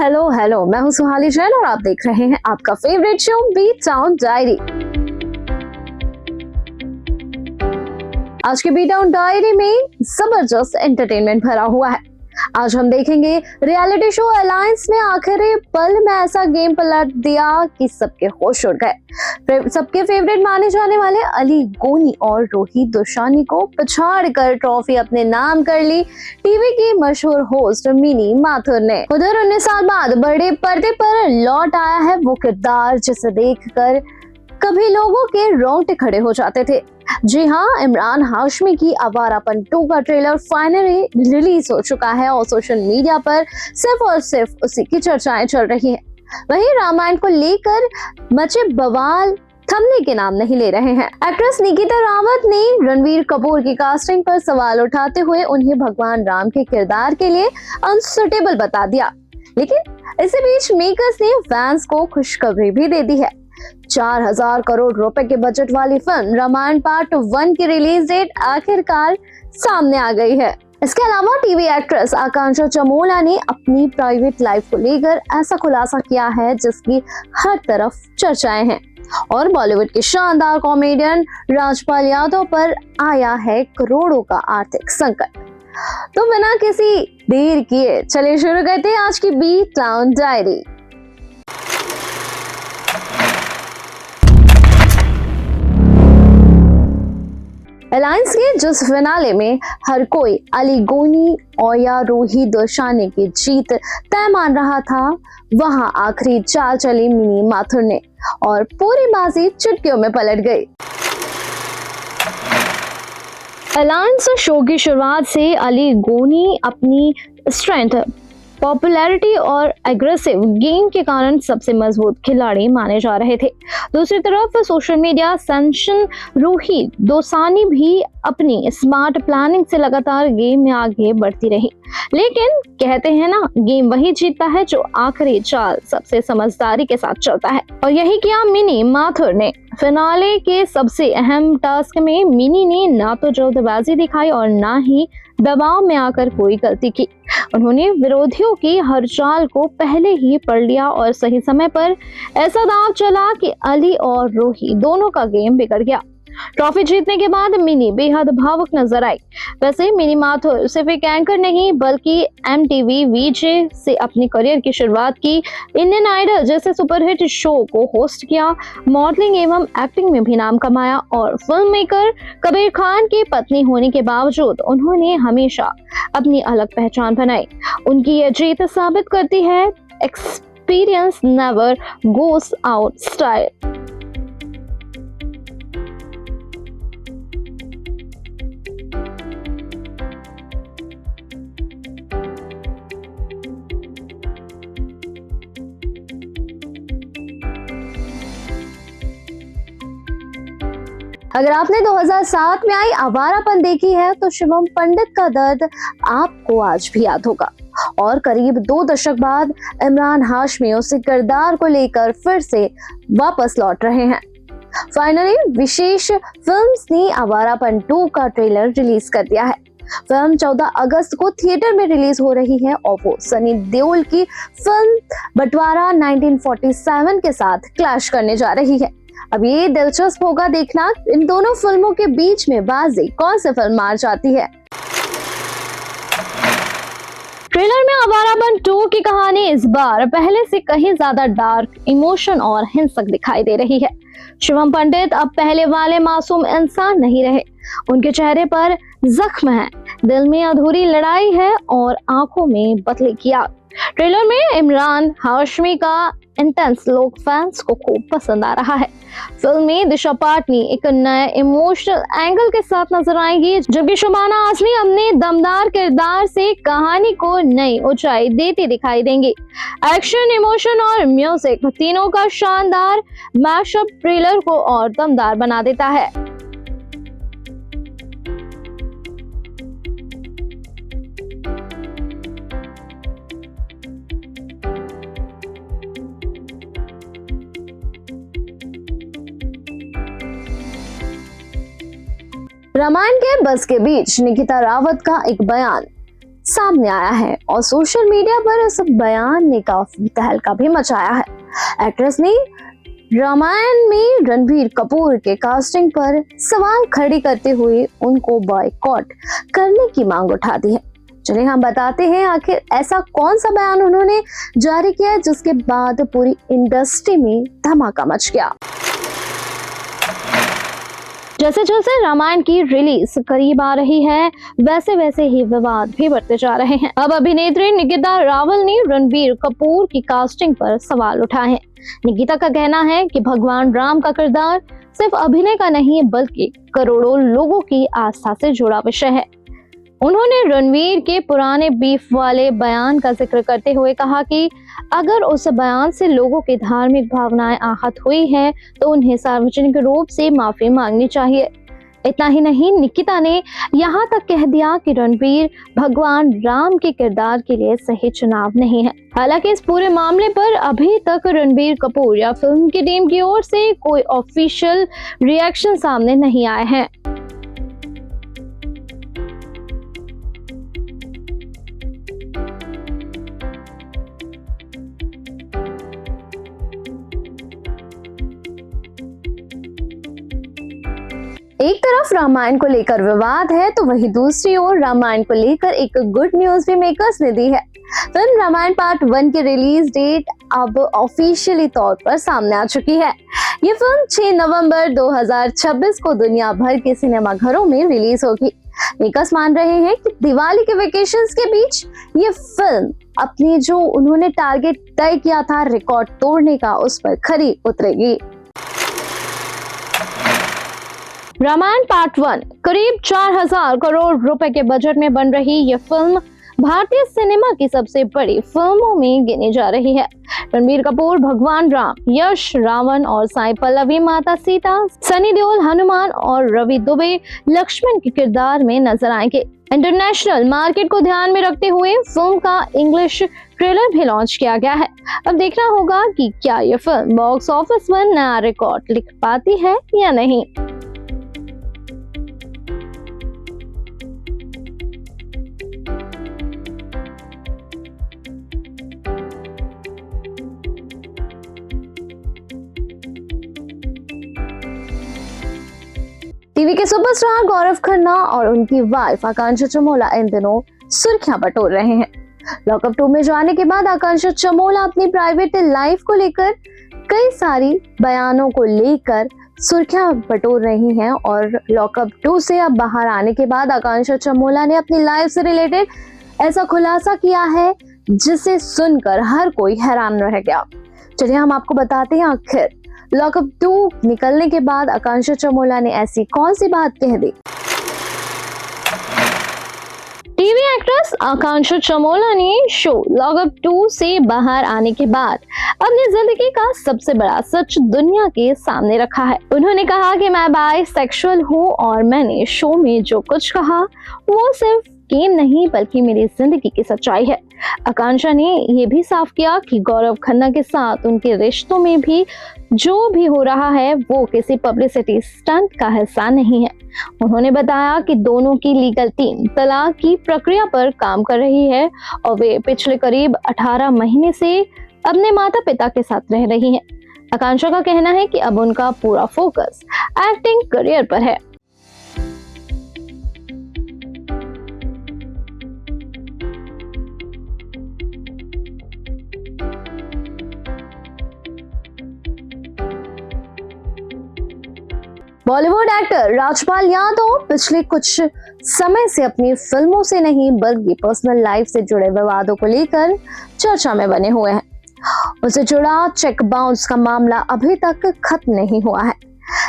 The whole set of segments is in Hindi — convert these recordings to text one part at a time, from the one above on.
हेलो हेलो, मैं हूँ सुहाली जैन और आप देख रहे हैं आपका favourite show Beat Town Diary. आज के बीट टाउन डायरी में जबरदस्त एंटरटेनमेंट भरा हुआ है। आज हम देखेंगे रियलिटी शो अलायंस में आखिरी पल में ऐसा गेम पलट दिया कि सबके होश उड़ गए। सबके फेवरेट माने जाने वाले अली गोनी और रोहित दोसानी को पछाड़ कर ट्रॉफी अपने नाम कर ली टीवी की मशहूर होस्ट मिनी माथुर ने। उधर 19 साल बाद बड़े पर्दे पर लौट आया है वो किरदार जिसे देखकर कभी लोगों के रोंगटे खड़े हो जाते थे। जी हाँ, इमरान हाशमी की आवारापन 2 का ट्रेलर फाइनली रिलीज हो चुका है और सोशल मीडिया पर सिर्फ और सिर्फ उसी की चर्चाएं चल रही हैं। वहीं रामायण को लेकर मचे बवाल थमने के नाम नहीं ले रहे हैं। एक्ट्रेस निकिता रावत ने रणवीर कपूर की कास्टिंग पर सवाल उठाते हुए उन्हें भगवान राम के किरदार के लिए अनसुटेबल बता दिया। लेकिन इसी बीच मेकर्स ने फैंस को खुशखबरी भी दे दी है। 4000 करोड़ रुपए के बजट वाली फिल्म रामायण पार्ट 1 की रिलीज डेट आखिरकार सामने आ गई है। इसके अलावा टीवी एक्ट्रेस आकांक्षा चमोला ने अपनी प्राइवेट लाइफ को लेकर ऐसा खुलासा किया है जिसकी हर तरफ चर्चाएं हैं। और बॉलीवुड के शानदार कॉमेडियन राजपाल यादव पर आया है करोड़ों का आर्थिक संकट। तो बिना किसी देर किए चलिए शुरू करते हैं आज की बीट टाउन डायरी। अलायंस के जिस फिनाले में हर कोई अली गोनी और या रोहित दोसानी की जीत तय मान रहा था, वहां आखिरी चाल चली मिनी माथुर ने और पूरी बाजी चुटकियों में पलट गई। अलायंस शो की शुरुआत से अली गोनी अपनी स्ट्रेंथ, पॉपुलैरिटी और एग्रेसिव गेम के कारण सबसे मजबूत खिलाड़ी माने जा रहे थे। दूसरी तरफ सोशल मीडिया सेंसेशन रोहित दोसानी भी अपनी स्मार्ट प्लानिंग से लगातार गेम में आगे बढ़ती रही। लेकिन कहते हैं ना, गेम वही जीतता है जो आखिरी चाल सबसे समझदारी के साथ चलता है, और यही किया मिनी माथुर ने। फिनाले के सबसे अहम टास्क में मिनी ने ना तो जल्दबाजी दिखाई और ना ही दबाव में आकर कोई गलती की। उन्होंने विरोधियों की हर चाल को पहले ही पढ़ लिया और सही समय पर ऐसा दांव चला कि अली और रोहित दोनों का गेम बिगड़ गया। ट्रॉफी जीतने के बाद मिनी बेहद भावुक नजर आई। वैसे मिनी माथुर सिर्फ एक एंकर नहीं बल्कि MTV वीजे से अपनी करियर की शुरुआत की, इंडियन आइडल जैसे सुपरहिट शो को होस्ट किया, मॉडलिंग एवं एक्टिंग में भी नाम कमाया और फिल्म मेकर कबीर खान की पत्नी होने के बावजूद उन्होंने हमेशा अपनी अलग पहचान बनाई। उनकी यह जीत साबित करती है experience never goes out style. अगर आपने 2007 में आई आवारापन देखी है तो शिवम पंडित का दर्द आपको आज भी याद होगा। और करीब 2 दशक बाद इमरान हाशमी उसी किरदार को लेकर फिर से वापस लौट रहे हैं। फाइनली विशेष फिल्म्स ने आवारापन 2 का ट्रेलर रिलीज कर दिया है। फिल्म 14 अगस्त को थिएटर में रिलीज हो रही है और वो सनी देओल की फिल्म बंटवारा 1947 के साथ क्लैश करने जा रही है। अब ये दिलचस्प होगा देखना इन दोनों फिल्मों के बीच में बाजी कौन सी फिल्म मार जाती है। ट्रेलर में आवारापन 2 की कहानी इस बार पहले से कहीं ज्यादा डार्क, इमोशन और हिंसक दिखाई दे रही है। शिवम पंडित अब पहले वाले मासूम इंसान नहीं रहे। उनके चेहरे पर जख्म है, दिल में अधूरी लड़ाई है और आंखों में बदले की आग। ट्रेलर में इमरान हाशमी का इंटेंस लुक फैंस को खूब पसंद आ रहा है। फिल्म में दिशा पाटनी एक नए इमोशनल एंगल के साथ नजर आएगी, जबकि शुबाना आजमी अपने दमदार किरदार से कहानी को नई ऊंचाई देती दिखाई देंगी। एक्शन, इमोशन और म्यूजिक तीनों का शानदार मैशअप ट्रेलर को और दमदार बना देता है। रामायण के बस के बीच निकिता रावत का एक बयान सामने आया है और सोशल मीडिया पर इस बयान ने काफी तहलका भी मचाया है। एक्ट्रेस ने रामायण में रणबीर कपूर के कास्टिंग पर सवाल खड़े करते हुए उनको बॉयकॉट करने की मांग उठा दी है। चलिए हम बताते हैं आखिर ऐसा कौन सा बयान उन्होंने जारी किया है जिसके बाद पूरी इंडस्ट्री में धमाका मच गया। जैसे जैसे रामायण की रिलीज करीब आ रही है वैसे वैसे ही विवाद भी बढ़ते जा रहे हैं। अब अभिनेत्री निकिता रावल ने रणबीर कपूर की कास्टिंग पर सवाल उठाए हैं। निकिता का कहना है कि भगवान राम का किरदार सिर्फ अभिनय का नहीं बल्कि करोड़ों लोगों की आस्था से जुड़ा विषय है। उन्होंने रणवीर के पुराने बीफ वाले बयान का जिक्र करते हुए कहा कि अगर उस बयान से लोगों की धार्मिक भावनाएं आहत हुई हैं तो उन्हें सार्वजनिक रूप से माफी मांगनी चाहिए। इतना ही नहीं, निकिता ने यहाँ तक कह दिया कि रणबीर भगवान राम के किरदार के लिए सही चुनाव नहीं है। हालांकि इस पूरे मामले पर अभी तक रणबीर कपूर या फिल्म की टीम की ओर से कोई ऑफिशियल रिएक्शन सामने नहीं आए हैं। एक तरफ रामायण को लेकर विवाद है तो वहीं दूसरी ओर रामायण को लेकर एक गुड न्यूज भी मेकर्स ने दी है। फिल्म रामायण पार्ट 1 की रिलीज डेट अब ऑफिशियली तौर पर सामने आ चुकी है। ये फिल्म 6 नवंबर 2026 को दुनिया भर के सिनेमाघरों में रिलीज होगी। मेकर्स मान रहे हैं कि दिवाली के वेकेशंस के बीच ये फिल्म अपनी जो उन्होंने टारगेट तय किया था रिकॉर्ड तोड़ने का, उस पर खरी उतरेगी। रामायण पार्ट 1 करीब 4000 करोड़ रुपए के बजट में बन रही यह फिल्म भारतीय सिनेमा की सबसे बड़ी फिल्मों में गिनी जा रही है। रणबीर कपूर भगवान राम, यश रावण और साई पल्लवी माता सीता, सनी देओल हनुमान और रवि दुबे लक्ष्मण के किरदार में नजर आएंगे। इंटरनेशनल मार्केट को ध्यान में रखते हुए फिल्म का इंग्लिश ट्रेलर भी लॉन्च किया गया है। अब देखना होगा कि क्या यह फिल्म बॉक्स ऑफिस पर नया रिकॉर्ड लिख पाती है या नहीं। टीवी के सुपरस्टार गौरव खन्ना और उनकी वाइफ आकांक्षा चमोला इन दिनों सुर्खियां बटोर रहे हैं। लॉकअप 2 में जाने के बाद आकांक्षा चमोला अपनी प्राइवेट लाइफ को लेकर कई सारी बयानों को लेकर सुर्खियां बटोर रही हैं और लॉकअप 2 से अब बाहर आने के बाद आकांक्षा चमोला ने अपनी लाइफ से रिलेटेड ऐसा खुलासा किया है जिसे सुनकर हर कोई हैरान रह गया। चलिए हम आपको बताते हैं आखिर लॉकअप 2 निकलने के बाद आकांक्षा चमोला ने ऐसी कौन सी बात कह दी। टीवी एक्ट्रेस आकांक्षा चमोला ने शो लॉकअप 2 से बाहर आने के बाद अपनी जिंदगी का सबसे बड़ा सच दुनिया के सामने रखा है। उन्होंने कहा कि मैं बाइसेक्सुअल हूँ और मैंने शो में जो कुछ कहा वो सिर्फ गेम नहीं बल्कि मेरी जिंदगी की सच्चाई है। आकांक्षा ने यह भी साफ किया कि गौरव खन्ना के साथ उनके रिश्तों में भी जो भी हो रहा है वो किसी पब्लिसिटी स्टंट का हिस्सा नहीं है। उन्होंने बताया कि दोनों की लीगल टीम तलाक की प्रक्रिया पर काम कर रही है और वे पिछले करीब 18 महीने से अपने माता पिता के साथ रह रही हैं। आकांक्षा का कहना है कि अब उनका पूरा फोकस एक्टिंग करियर पर है। बॉलीवुड एक्टर राजपाल यादव पिछले कुछ समय से अपनी फिल्मों से नहीं बल्कि पर्सनल लाइफ से जुड़े विवादों को लेकर चर्चा में बने हुए हैं। उनसे जुड़ा चेक बाउंस का मामला अभी तक खत्म नहीं हुआ है।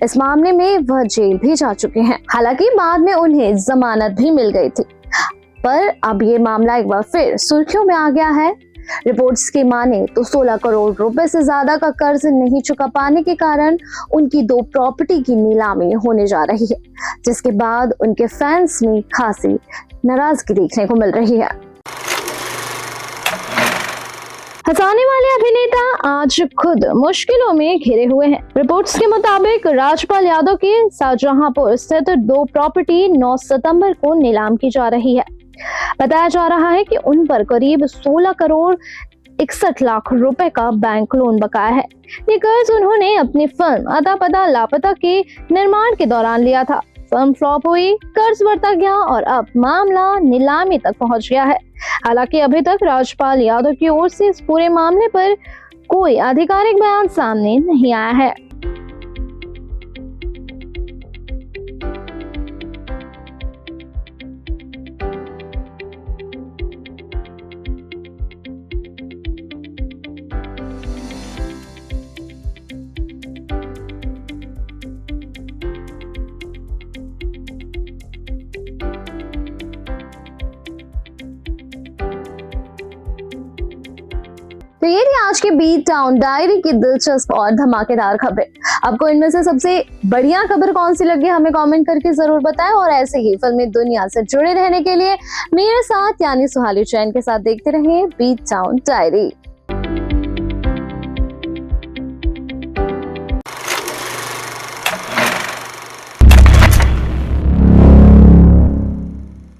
इस मामले में वह जेल भी जा चुके हैं। हालांकि बाद में उन्हें जमानत भी मिल गई थी, पर अब ये मामला एक बार फिर सुर्खियों में आ गया है। रिपोर्ट्स की माने तो 16 करोड़ रुपए से ज्यादा का कर्ज नहीं चुका पाने के कारण उनकी 2 प्रॉपर्टी की नीलामी होने जा रही है, जिसके बाद उनके फैंस में खासी नाराजगी देखने को मिल रही है। हंसाने वाले अभिनेता आज खुद मुश्किलों में घिरे हुए हैं। रिपोर्ट्स के मुताबिक राजपाल यादव की शाहजहांपुर स्थित 2 प्रॉपर्टी 9 सितंबर को नीलाम की जा रही है। बताया जा रहा है कि उन पर करीब 16 करोड़ 61 लाख रुपए का बैंक लोन बकाया है। ये कर्ज उन्होंने अपनी फिल्म अदा पदा लापता के निर्माण के दौरान लिया था। फिल्म फ्लॉप हुई, कर्ज बढ़ता गया और अब मामला नीलामी तक पहुंच गया है। हालांकि अभी तक राजपाल यादव की ओर से इस पूरे मामले पर कोई आधिकारिक बयान सामने नहीं आया है। तो ये थी आज के बीट टाउन डायरी की दिलचस्प और धमाकेदार खबरें। आपको इनमें से सबसे बढ़िया खबर कौन सी लगी हमें कमेंट करके जरूर बताएं और ऐसे ही फिल्मी दुनिया से जुड़े रहने के लिए मेरे साथ यानी सुहाली चैन के साथ देखते रहें बीट टाउन डायरी।